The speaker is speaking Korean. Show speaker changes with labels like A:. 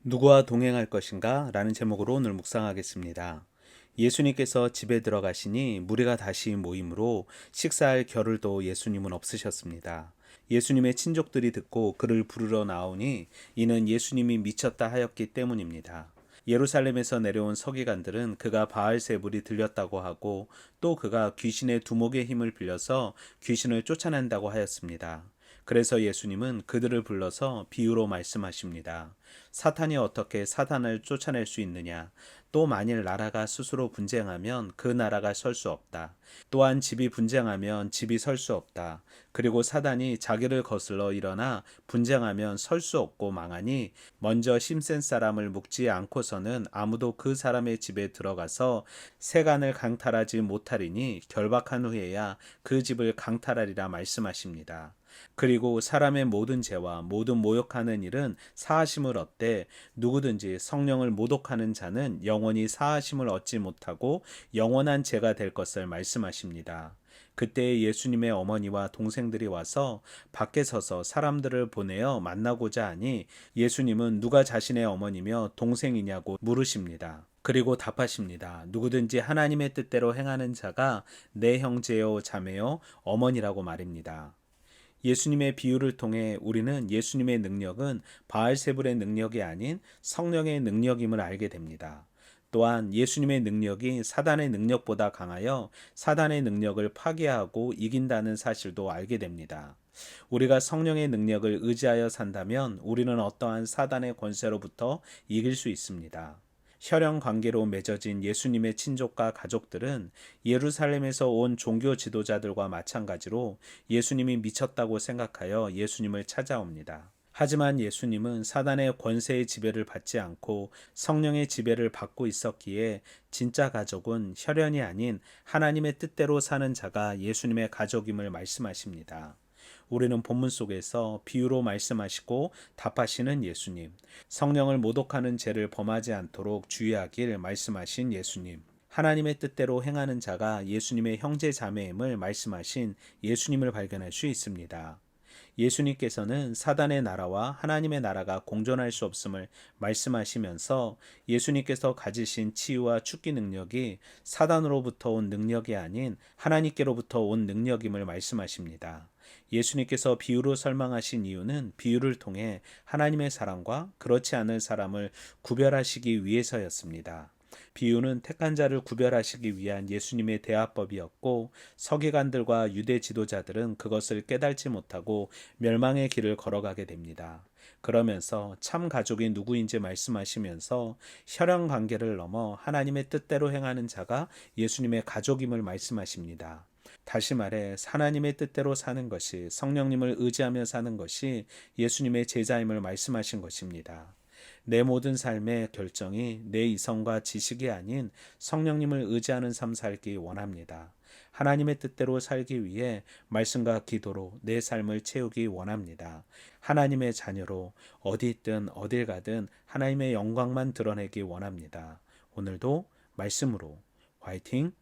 A: 누구와 동행할 것인가? 라는 제목으로 오늘 묵상하겠습니다. 예수님께서 집에 들어가시니 무리가 다시 모이므로 식사할 겨를도 예수님은 없으셨습니다. 예수님의 친족들이 듣고 그를 부르러 나오니 이는 예수님이 미쳤다 하였기 때문입니다. 예루살렘에서 내려온 서기관들은 그가 바알세불이 들렸다고 하고 또 그가 귀신의 두목의 힘을 빌려서 귀신을 쫓아낸다고 하였습니다. 그래서 예수님은 그들을 불러서 비유로 말씀하십니다. 사탄이 어떻게 사탄을 쫓아낼 수 있느냐? 또 만일 나라가 스스로 분쟁하면 그 나라가 설 수 없다. 또한 집이 분쟁하면 집이 설 수 없다. 그리고 사단이 자기를 거슬러 일어나 분쟁하면 설 수 없고 망하니 먼저 힘센 사람을 묶지 않고서는 아무도 그 사람의 집에 들어가서 세간을 강탈하지 못하리니 결박한 후에야 그 집을 강탈하리라 말씀하십니다. 그리고 사람의 모든 죄와 모든 모욕하는 일은 사하심을 얻되 누구든지 성령을 모독하는 자는 영원히 사하심을 얻지 못하고 영원한 죄가 될 것을 말씀하십니다. 그때 예수님의 어머니와 동생들이 와서 밖에 서서 사람들을 보내어 만나고자 하니 예수님은 누가 자신의 어머니며 동생이냐고 물으십니다. 그리고 답하십니다. 누구든지 하나님의 뜻대로 행하는 자가 내 형제요 자매요 어머니라고 말입니다. 예수님의 비유를 통해 우리는 예수님의 능력은 바알세불의 능력이 아닌 성령의 능력임을 알게 됩니다. 또한 예수님의 능력이 사단의 능력보다 강하여 사단의 능력을 파괴하고 이긴다는 사실도 알게 됩니다. 우리가 성령의 능력을 의지하여 산다면 우리는 어떠한 사단의 권세로부터 이길 수 있습니다. 혈연 관계로 맺어진 예수님의 친족과 가족들은 예루살렘에서 온 종교 지도자들과 마찬가지로 예수님이 미쳤다고 생각하여 예수님을 찾아옵니다. 하지만 예수님은 사단의 권세의 지배를 받지 않고 성령의 지배를 받고 있었기에 진짜 가족은 혈연이 아닌 하나님의 뜻대로 사는 자가 예수님의 가족임을 말씀하십니다. 우리는 본문 속에서 비유로 말씀하시고 답하시는 예수님, 성령을 모독하는 죄를 범하지 않도록 주의하길 말씀하신 예수님, 하나님의 뜻대로 행하는 자가 예수님의 형제 자매임을 말씀하신 예수님을 발견할 수 있습니다. 예수님께서는 사단의 나라와 하나님의 나라가 공존할 수 없음을 말씀하시면서 예수님께서 가지신 치유와 축기 능력이 사단으로부터 온 능력이 아닌 하나님께로부터 온 능력임을 말씀하십니다. 예수님께서 비유로 설명하신 이유는 비유를 통해 하나님의 사람과 그렇지 않은 사람을 구별하시기 위해서였습니다. 비유는 택한 자를 구별하시기 위한 예수님의 대화법이었고 서기관들과 유대 지도자들은 그것을 깨달지 못하고 멸망의 길을 걸어가게 됩니다. 그러면서 참 가족이 누구인지 말씀하시면서 혈연 관계를 넘어 하나님의 뜻대로 행하는 자가 예수님의 가족임을 말씀하십니다. 다시 말해 하나님의 뜻대로 사는 것이 성령님을 의지하며 사는 것이 예수님의 제자임을 말씀하신 것입니다. 내 모든 삶의 결정이 내 이성과 지식이 아닌 성령님을 의지하는 삶 살기 원합니다. 하나님의 뜻대로 살기 위해 말씀과 기도로 내 삶을 채우기 원합니다. 하나님의 자녀로 어디 있든 어딜 가든 하나님의 영광만 드러내기 원합니다. 오늘도 말씀으로 화이팅!